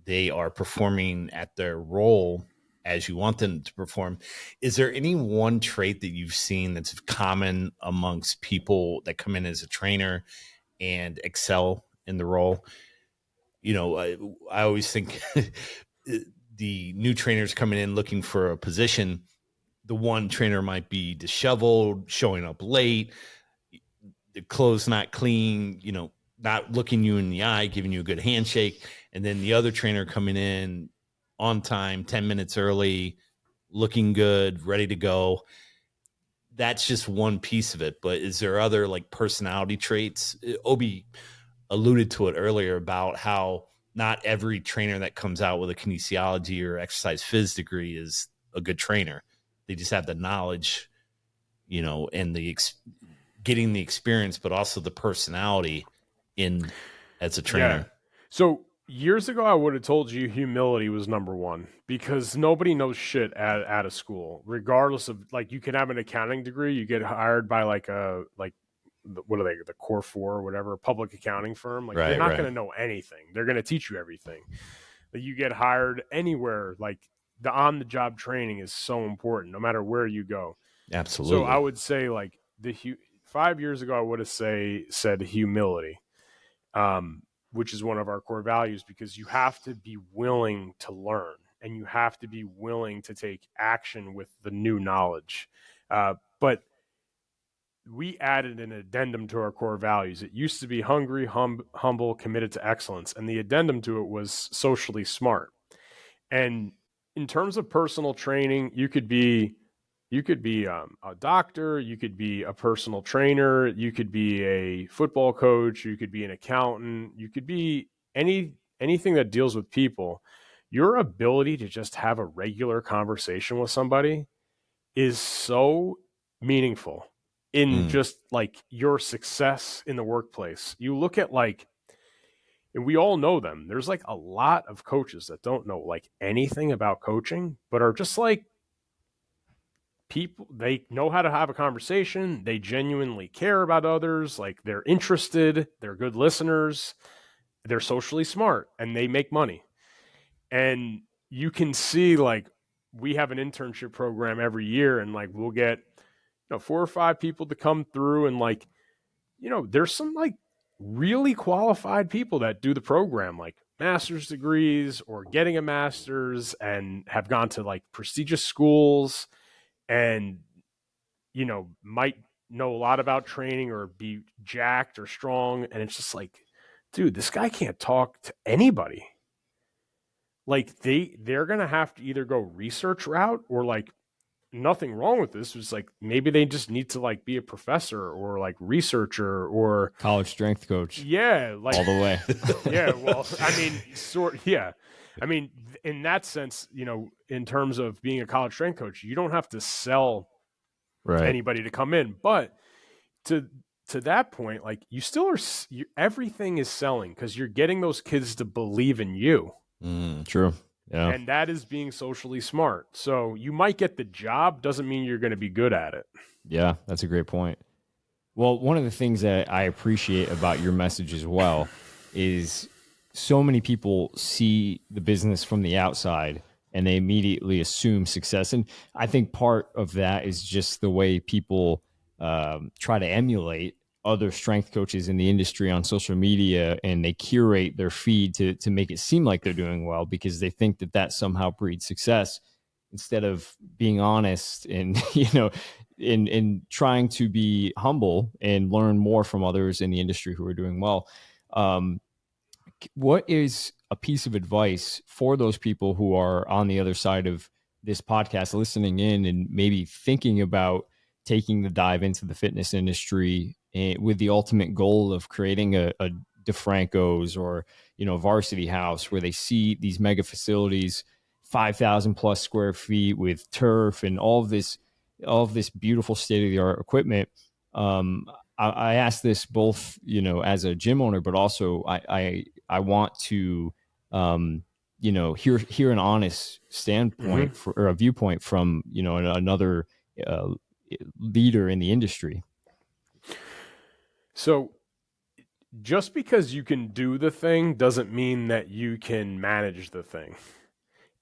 they are performing at their role as you want them to perform. Is there any one trait that you've seen that's common amongst people that come in as a trainer and excel in the role? You know, I always think the new trainers coming in looking for a position, the one trainer might be disheveled, showing up late, the clothes not clean, you know, not looking you in the eye, giving you a good handshake. And then the other trainer coming in on time, 10 minutes early, looking good, ready to go. That's just one piece of it. But is there other like personality traits? Obi alluded to it earlier about how not every trainer that comes out with a kinesiology or exercise phys degree is a good trainer. They just have the knowledge, you know, and getting the experience, but also the personality in as a trainer. Yeah. So years ago, I would have told you humility was number one because nobody knows shit at a school, regardless of like, you can have an accounting degree. You get hired by what are they, the Core 4 or whatever, a public accounting firm. Like Right, they're not right. going to know anything. They're going to teach you everything. That you get hired anywhere. Like the on-the-job training is so important, no matter where you go. Absolutely. So I would say like 5 years ago, I would have said humility, which is one of our core values, because you have to be willing to learn and you have to be willing to take action with the new knowledge. But we added an addendum to our core values. It used to be hungry, humble, committed to excellence. And the addendum to it was socially smart. And in terms of personal training, you could be a doctor, you could be a personal trainer, you could be a football coach, you could be an accountant, you could be anything that deals with people. Your ability to just have a regular conversation with somebody is so meaningful in just like your success in the workplace. You look at and we all know them. There's like a lot of coaches that don't know like anything about coaching, but are just like people. They know how to have a conversation. They genuinely care about others. Like they're interested. They're good listeners. They're socially smart and they make money. And you can see like we have an internship program every year and like we'll get 4 or 5 people to come through and like, there's some like really qualified people that do the program, like master's degrees or getting a master's and have gone to like prestigious schools and, might know a lot about training or be jacked or strong. And it's just like, dude, this guy can't talk to anybody. Like they're going to have to either go research route or like, nothing wrong with this. It's like maybe they just need to like be a professor or like researcher or college strength coach. Yeah, like all the way. Yeah, well, I mean, yeah. I mean, in that sense, in terms of being a college strength coach, you don't have to sell anybody to come in, but to that point, like you still are. Everything is selling because you're getting those kids to believe in you. True. Yeah. And that is being socially smart. So you might get the job, doesn't mean you're going to be good at it. Yeah, that's a great point. Well, one of the things that I appreciate about your message as well is so many people see the business from the outside and they immediately assume success. And I think part of that is just the way people try to emulate other strength coaches in the industry on social media, and they curate their feed to make it seem like they're doing well because they think that somehow breeds success, instead of being honest and in trying to be humble and learn more from others in the industry who are doing well. what is a piece of advice for those people who are on the other side of this podcast listening in and maybe thinking about taking the dive into the fitness industry with the ultimate goal of creating a DeFranco's or, Varsity House, where they see these mega facilities, 5,000 plus square feet with turf and all of this beautiful state of the art equipment. I ask this both, as a gym owner, but also I want to, hear an honest standpoint or a viewpoint from, another leader in the industry. So just because you can do the thing doesn't mean that you can manage the thing.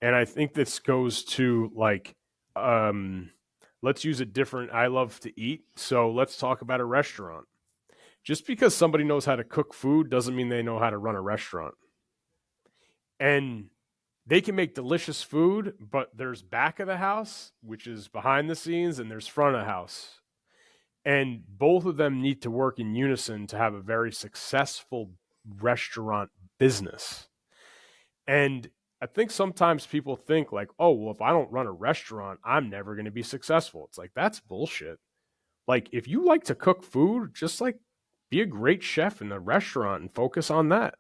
And I think this goes to let's use a different, I love to eat. So let's talk about a restaurant. Just because somebody knows how to cook food doesn't mean they know how to run a restaurant. And they can make delicious food, but there's back of the house, which is behind the scenes, and there's front of the house. And both of them need to work in unison to have a very successful restaurant business. And I think sometimes people think like, oh, well, if I don't run a restaurant, I'm never going to be successful. It's like, that's bullshit. Like, if you like to cook food, just like be a great chef in the restaurant and focus on that.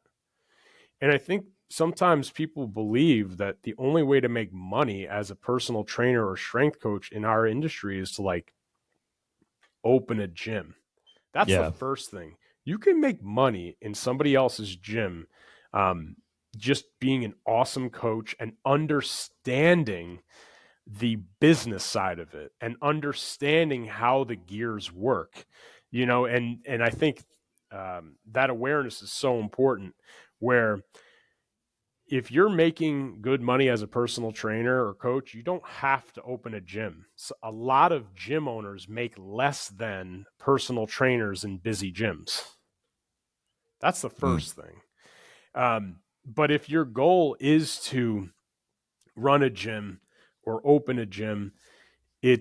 And I think sometimes people believe that the only way to make money as a personal trainer or strength coach in our industry is to like open a gym. That's the first thing. You can make money in somebody else's gym, just being an awesome coach and understanding the business side of it and understanding how the gears work, and I think that awareness is so important, where if you're making good money as a personal trainer or coach, you don't have to open a gym. So a lot of gym owners make less than personal trainers in busy gyms. That's the first thing. But if your goal is to run a gym or open a gym, I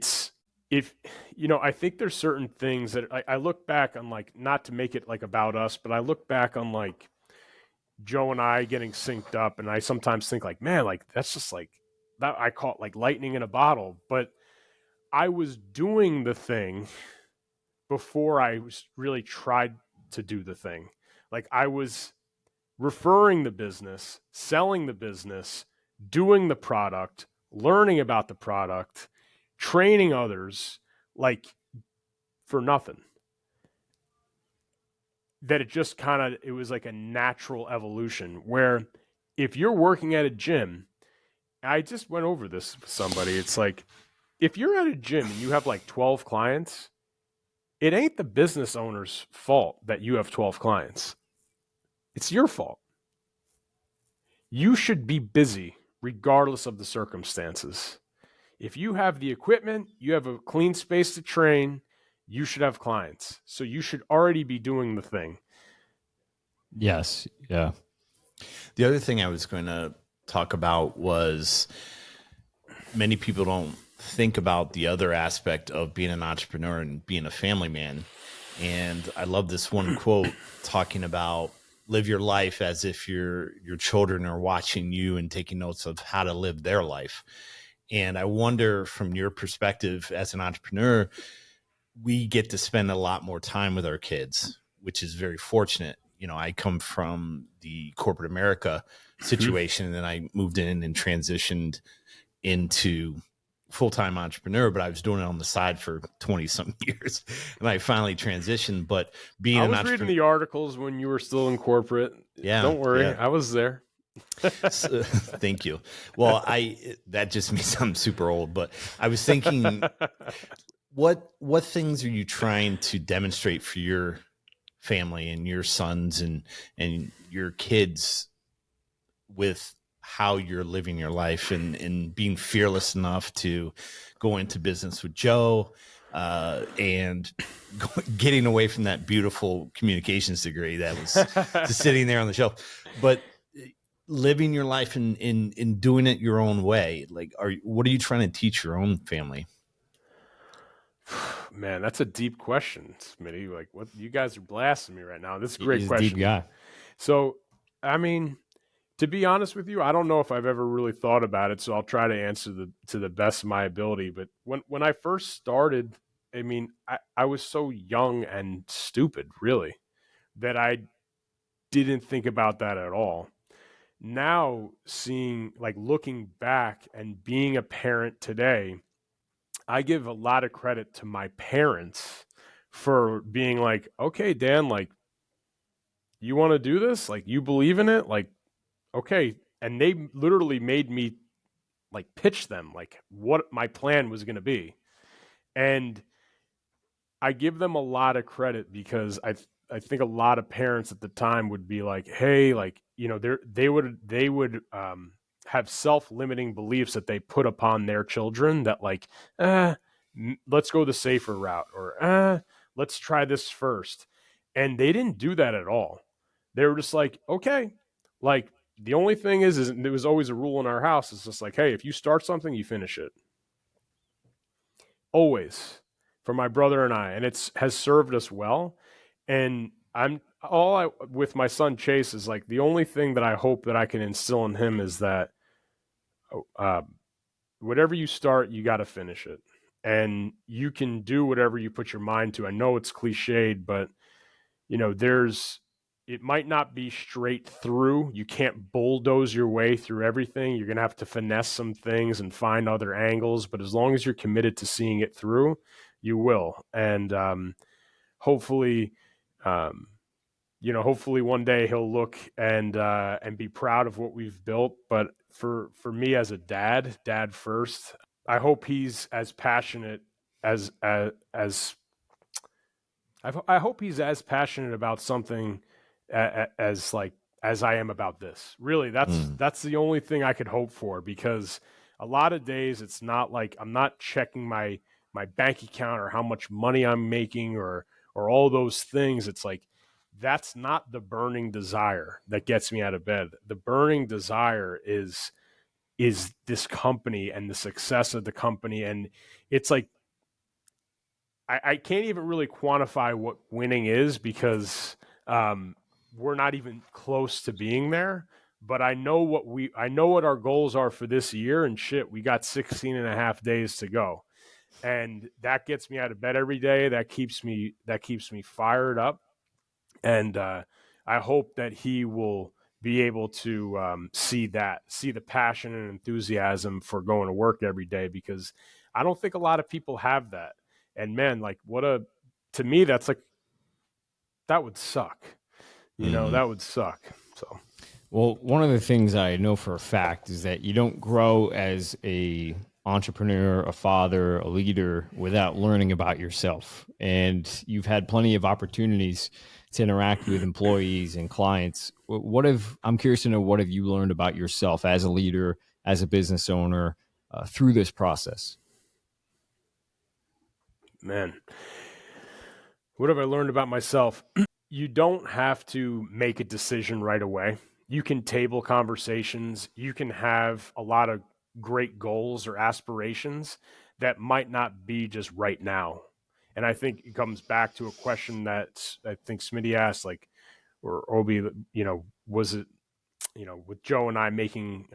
think there's certain things that I look back on, like, not to make it like about us, but I look back on like Joe and I getting synced up, and I sometimes think like, man, like that's just like that. I call it like lightning in a bottle, but I was doing the thing before I was really tried to do the thing. Like I was referring the business, selling the business, doing the product, learning about the product, training others, like for nothing. That it was like a natural evolution, where if you're working at a gym, I just went over this with somebody. It's like, if you're at a gym and you have like 12 clients, it ain't the business owner's fault that you have 12 clients. It's your fault. You should be busy regardless of the circumstances. If you have the equipment, you have a clean space to train, you should have clients. So you should already be doing the thing. Yes. Yeah. The other thing I was going to talk about was many people don't think about the other aspect of being an entrepreneur and being a family man. And I love this one quote talking about live your life as if your children are watching you and taking notes of how to live their life. And I wonder, from your perspective as an entrepreneur, we get to spend a lot more time with our kids, which is very fortunate. I come from the corporate America situation, and then I moved in and transitioned into full-time entrepreneur, but I was doing it on the side for 20 something years, and I finally transitioned. But being I was reading the articles when you were still in corporate. Yeah, don't worry. Yeah. I was there. So, thank you. Well, that just means I'm super old, but I was thinking, what things are you trying to demonstrate for your family and your sons and your kids with how you're living your life and being fearless enough to go into business with Joe, and getting away from that beautiful communications degree that was just sitting there on the shelf, but living your life in doing it your own way. Like, what are you trying to teach your own family? Man, that's a deep question, Smitty. Like, what, you guys are blasting me right now. This is a great question. Deep guy. So I mean, to be honest with you, I don't know if I've ever really thought about it, so I'll try to answer to the best of my ability. But when I first started, I mean, I was so young and stupid, really, that I didn't think about that at all. Now, looking back and being a parent today, I give a lot of credit to my parents for being like, okay, Dan, like, you want to do this? Like, you believe in it? Like, okay. And they literally made me like pitch them like what my plan was going to be. And I give them a lot of credit because I think a lot of parents at the time would be like, hey, like, you know, they would have self-limiting beliefs that they put upon their children that like, let's go the safer route, or let's try this first. And they didn't do that at all. They were just like, okay, like the only thing is there was always a rule in our house. It's just like, hey, if you start something, you finish it. Always, for my brother and I, and it's has served us well. And with my son Chase is like the only thing that I hope that I can instill in him is that uh, whatever you start, you got to finish it, and you can do whatever you put your mind to. I know it's cliched, but you know, it might not be straight through. You can't bulldoze your way through everything. You're going to have to finesse some things and find other angles. But as long as you're committed to seeing it through, you will. And hopefully, hopefully one day he'll look and be proud of what we've built. But for me as a dad first, I hope he's as passionate as I hope he's as passionate about something as I am about this. Really, that's the only thing I could hope for, because a lot of days it's not like I'm not checking my bank account or how much money I'm making or all those things. It's like that's not the burning desire that gets me out of bed. The burning desire is this company and the success of the company. And it's like I can't even really quantify what winning is, because we're not even close to being there. But I know what our goals are for this year, and shit, we got 16 and a half days to go. And that gets me out of bed every day. That keeps me fired up. And I hope that he will be able to see the passion and enthusiasm for going to work every day, because I don't think a lot of people have that. And man, like to me, that's like, that would suck. You know, that would suck. So, well, one of the things I know for a fact is that you don't grow as a entrepreneur, a father, a leader without learning about yourself. And you've had plenty of opportunities to interact with employees and clients. I'm curious to know, what have you learned about yourself as a leader, as a business owner, through this process? Man, what have I learned about myself? You don't have to make a decision right away. You can table conversations. You can have a lot of great goals or aspirations that might not be just right now. And I think it comes back to a question that I think Smitty asked, like, or OB, you know, was it, you know, with Joe and I making,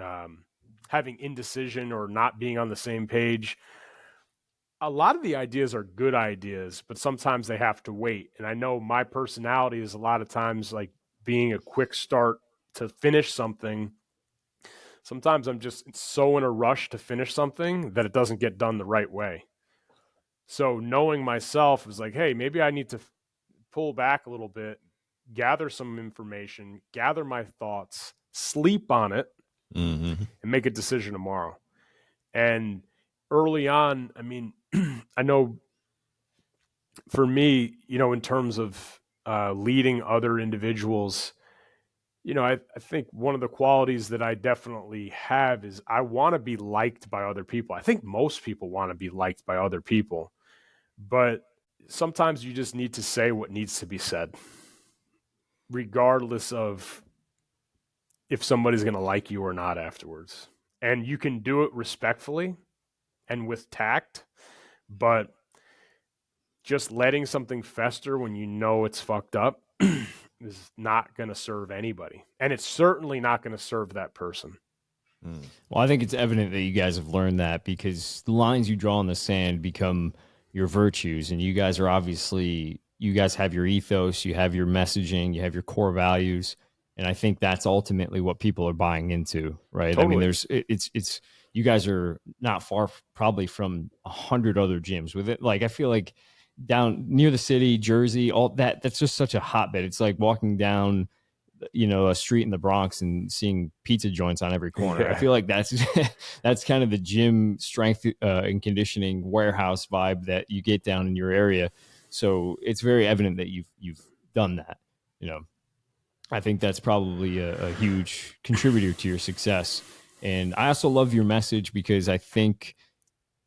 having indecision or not being on the same page. A lot of the ideas are good ideas, but sometimes they have to wait. And I know my personality is a lot of times like being a quick start to finish something. Sometimes I'm just so in a rush to finish something that it doesn't get done the right way. So knowing myself is like, hey, maybe I need to pull back a little bit, gather some information, gather my thoughts, sleep on it, and make a decision tomorrow. And early on, I mean, I know for me, you know, in terms of leading other individuals, you know, I think one of the qualities that I definitely have is I want to be liked by other people. I think most people want to be liked by other people, but sometimes you just need to say what needs to be said, regardless of if somebody's going to like you or not afterwards. And you can do it respectfully and with tact, but just letting something fester when you know it's fucked up is not going to serve anybody. And it's certainly not going to serve that person. Well, I think it's evident that you guys have learned that, because the lines you draw in the sand become your virtues. And you guys are obviously, you guys have your ethos, you have your messaging, you have your core values. And I think that's ultimately what people are buying into, right? Totally. I mean, it's, you guys are not far probably from 100 other gyms with it. Like, I feel like down near the city, Jersey, all that's just such a hotbed. It's like walking down, a street in the Bronx and seeing pizza joints on every corner. Yeah. I feel like that's that's kind of the gym strength and conditioning warehouse vibe that you get down in your area. So it's very evident that you've done that. I think that's probably a huge contributor to your success. And I also love your message, because I think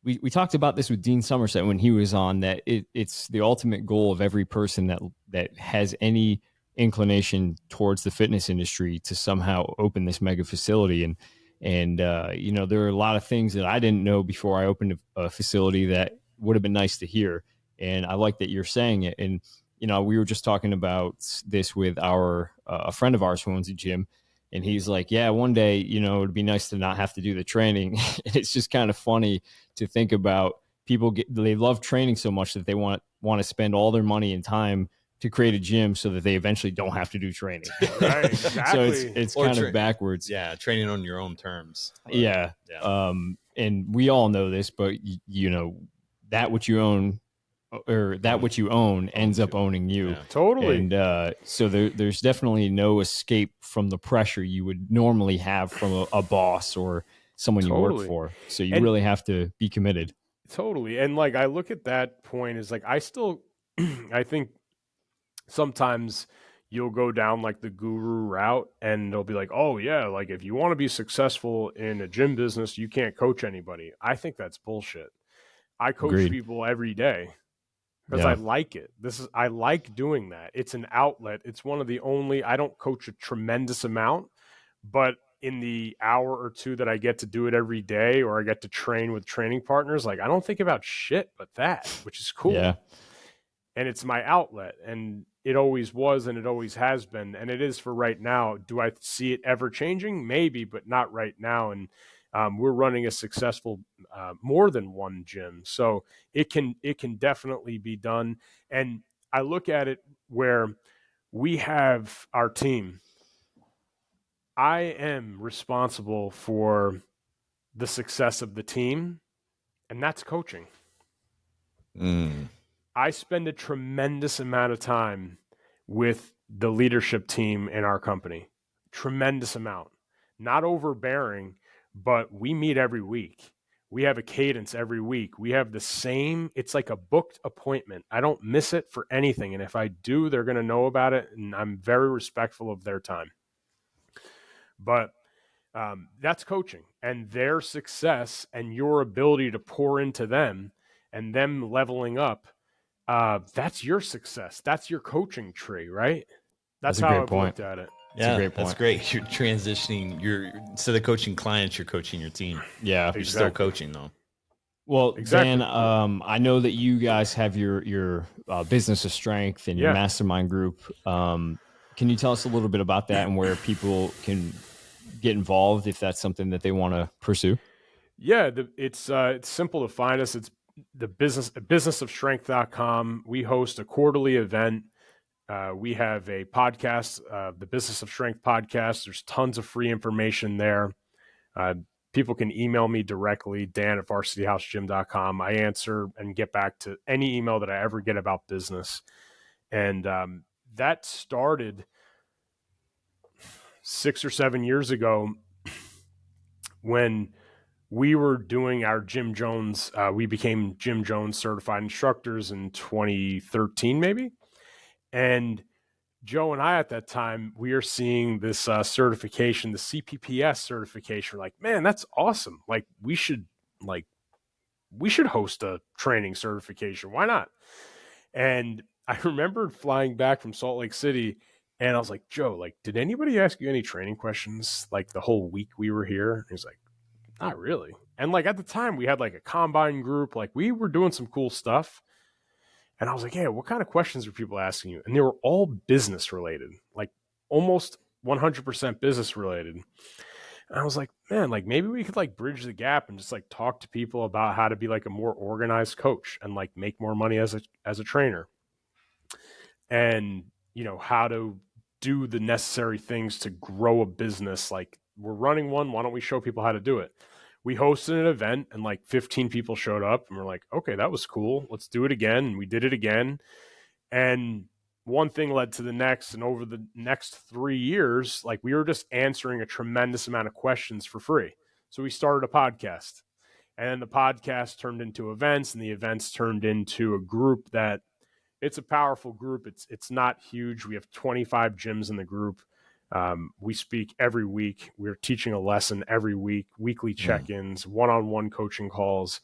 we talked about this with Dean Somerset when he was on, that it's the ultimate goal of every person that has any inclination towards the fitness industry to somehow open this mega facility. And there are a lot of things that I didn't know before I opened a facility that would have been nice to hear. And I like that you're saying it. And, we were just talking about this with a friend of ours who owns a gym. And he's like, yeah, one day, it'd be nice to not have to do the training. And it's just kind of funny to think about people they love training so much that they want to spend all their money and time to create a gym so that they eventually don't have to do training. Right, exactly. So it's kind of backwards. Yeah, training on your own terms. But, yeah. And we all know this, but that which you own, or that which you own ends up owning you. Yeah. Totally. And so there's definitely no escape from the pressure you would normally have from a boss or someone you work for. So you really have to be committed. Totally. And like, I look at that point as like, I think sometimes you'll go down like the guru route and they'll be like, oh yeah, like if you want to be successful in a gym business, you can't coach anybody. I think that's bullshit. I coach Agreed. people every day because I like it. I like doing that. It's an outlet. It's one of the only, I don't coach a tremendous amount, but in the hour or two that I get to do it every day, or I get to train with training partners, like I don't think about shit but that, which is cool. Yeah. And it's my outlet, and it always was, and it always has been, and it is for right now. Do I see it ever changing? Maybe, but not right now. And we're running a successful more than one gym, so it can definitely be done. And I look at it where we have our team. I am responsible for the success of the team, and that's coaching. I spend a tremendous amount of time with the leadership team in our company. Tremendous amount. Not overbearing, but we meet every week. We have a cadence every week. We have the same, it's like a booked appointment. I don't miss it for anything. And if I do, they're going to know about it. And I'm very respectful of their time. But that's coaching, and their success and your ability to pour into them and them leveling up. That's your success. That's your coaching tree, right? That's how I've looked at it. Yeah, that's great. You're transitioning. Instead of coaching clients, you're coaching your team. Yeah, you're still coaching though. Well, Dan, I know that you guys have your business of strength and your mastermind group. Can you tell us a little bit about that and where people can get involved if that's something that they want to pursue? Yeah, it's simple to find us. It's the businessofstrength.com. We host a quarterly event. We have a podcast, the Business of Strength podcast. There's tons of free information there. People can email me directly, dan@varsityhousegym.com. I answer and get back to any email that I ever get about business. And that started 6 or 7 years ago when we were doing our Jim Jones. We became Jim Jones certified instructors in 2013, maybe. And Joe and I, at that time, we are seeing this certification, the CPPS certification. We're like, man, that's awesome. Like, we should host a training certification. Why not? And I remembered flying back from Salt Lake City, and I was like, Joe, like, did anybody ask you any training questions like the whole week we were here? And he's like, not really. And like at the time, we had like a combine group, like we were doing some cool stuff. And I was like, yeah, what kind of questions are people asking you? And they were all business related, like almost 100% business related. And I was like, man, like maybe we could like bridge the gap and just like talk to people about how to be like a more organized coach and like make more money as a trainer. And, how to do the necessary things to grow a business. Like we're running one, why don't we show people how to do it? We hosted an event and like 15 people showed up and we're like, okay, that was cool. Let's do it again. And we did it again. And one thing led to the next. And over the next 3 years, like we were just answering a tremendous amount of questions for free. So we started a podcast, and then the podcast turned into events, and the events turned into a group that it's a powerful group. It's not huge. We have 25 gyms in the group. We speak every week. We're teaching a lesson every week, weekly check-ins, one-on-one coaching calls.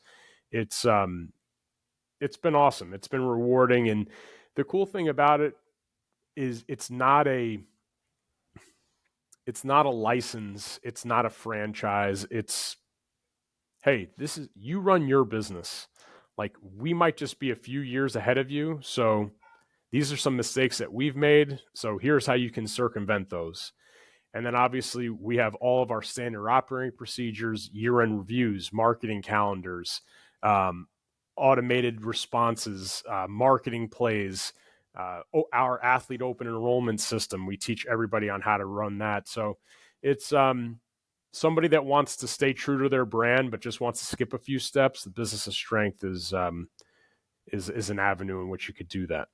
It's been awesome. It's been rewarding. And the cool thing about it is it's not a license. It's not a franchise. It's, hey, you run your business. Like we might just be a few years ahead of you. So these are some mistakes that we've made. So here's how you can circumvent those. And then obviously we have all of our standard operating procedures, year-end reviews, marketing calendars, automated responses, marketing plays, our athlete open enrollment system. We teach everybody on how to run that. So it's somebody that wants to stay true to their brand, but just wants to skip a few steps. The Business of Strength is an avenue in which you could do that.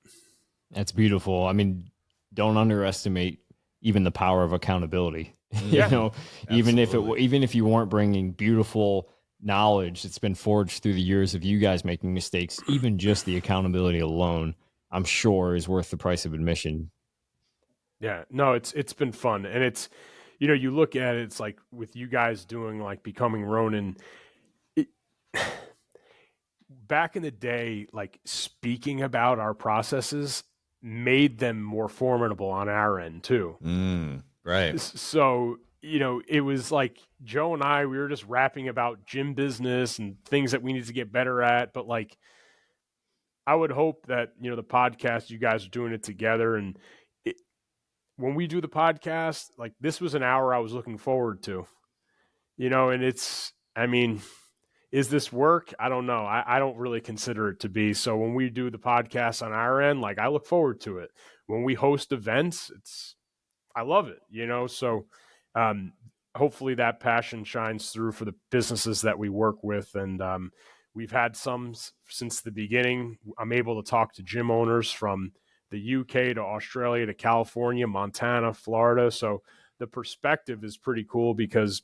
That's beautiful. I mean, don't underestimate even the power of accountability. Yeah, even if you weren't bringing beautiful knowledge that's been forged through the years of you guys making mistakes, even just the accountability alone, I'm sure is worth the price of admission. Yeah, no, it's been fun. And it's, you look at it, it's like with you guys doing like Becoming Ronin, back in the day, like speaking about our processes made them more formidable on our end too. Right. So, it was like Joe and I, we were just rapping about gym business and things that we need to get better at. But like, I would hope that, the podcast, you guys are doing it together. And when we do the podcast, like this was an hour I was looking forward to, and is this work? I don't know. I don't really consider it to be. So when we do the podcast on our end, like I look forward to it. When we host events, I love it, so hopefully that passion shines through for the businesses that we work with. And we've had some since the beginning. I'm able to talk to gym owners from the UK to Australia to California, Montana, Florida. So the perspective is pretty cool because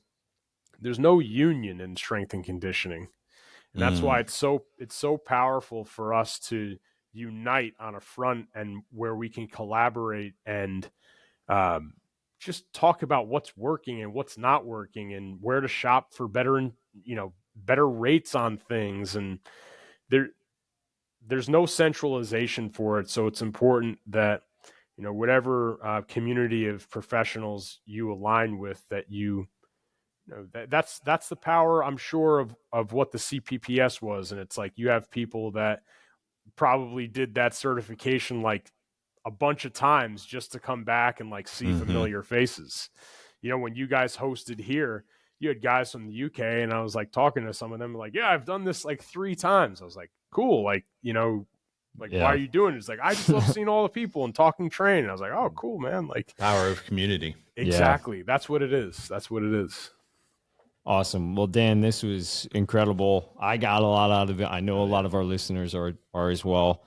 there's no union in strength and conditioning. And that's why it's so powerful for us to unite on a front and where we can collaborate and just talk about what's working and what's not working and where to shop for better rates on things. And there's no centralization for it. So it's important that, whatever community of professionals you align with, that that's the power, I'm sure, of what the CPPS was. And it's like, you have people that probably did that certification like a bunch of times just to come back and like see familiar faces. When you guys hosted here, you had guys from the UK, and I was like talking to some of them like, yeah, I've done this like 3 times. I was like, cool. Like, why are you doing it? It's like, I just love seeing all the people and talking train. And I was like, oh, cool, man. Like power of community. Exactly. Yeah. That's what it is. Awesome. Well, Dan, this was incredible. I got a lot out of it. I know a lot of our listeners are as well.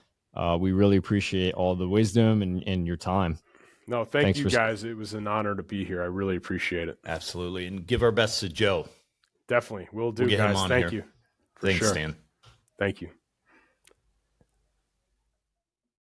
We really appreciate all the wisdom and your time. No, thanks you guys. It was an honor to be here. I really appreciate it. Absolutely. And give our best to Joe. Definitely. We'll do, guys. Thank you. Thanks, sure. Stan. Thank you.